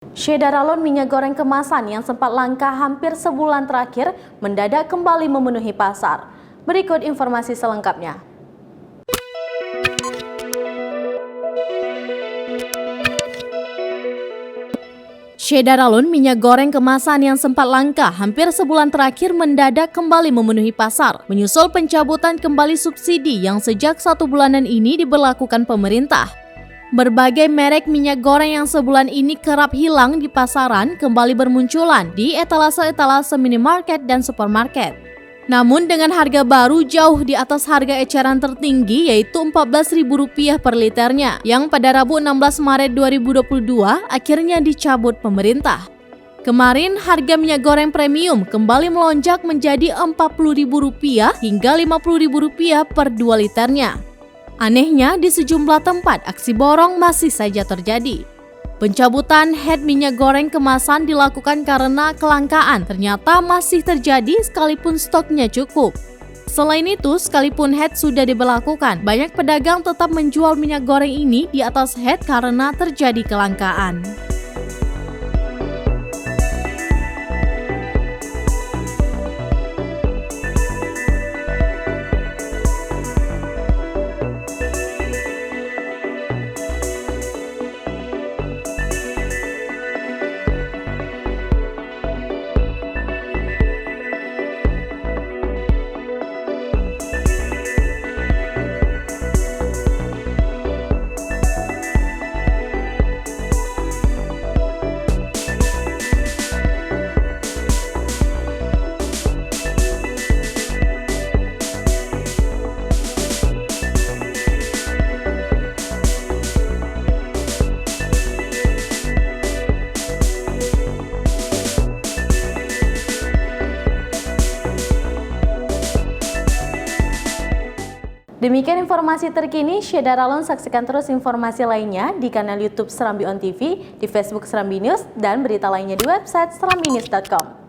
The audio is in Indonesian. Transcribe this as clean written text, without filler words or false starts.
Shedaralon minyak goreng kemasan yang sempat langka hampir sebulan terakhir mendadak kembali memenuhi pasar. Berikut informasi selengkapnya. Shedaralon minyak goreng kemasan yang sempat langka hampir sebulan terakhir mendadak kembali memenuhi pasar, menyusul pencabutan kembali subsidi yang sejak 1 bulanan ini diberlakukan pemerintah. Berbagai merek minyak goreng yang sebulan ini kerap hilang di pasaran kembali bermunculan di etalase-etalase minimarket dan supermarket. Namun dengan harga baru jauh di atas harga eceran tertinggi yaitu Rp14.000 per liternya yang pada Rabu 16 Maret 2022 akhirnya dicabut pemerintah. Kemarin harga minyak goreng premium kembali melonjak menjadi Rp40.000 hingga Rp50.000 per 2 liternya. Anehnya, di sejumlah tempat aksi borong masih saja terjadi. Pencabutan head minyak goreng kemasan dilakukan karena kelangkaan ternyata masih terjadi sekalipun stoknya cukup. Selain itu, sekalipun head sudah diberlakukan, banyak pedagang tetap menjual minyak goreng ini di atas head karena terjadi kelangkaan. Demikian informasi terkini, Shedaralon saksikan terus informasi lainnya di kanal YouTube Serambi On TV, di Facebook Serambi News, dan berita lainnya di website serambinews.com.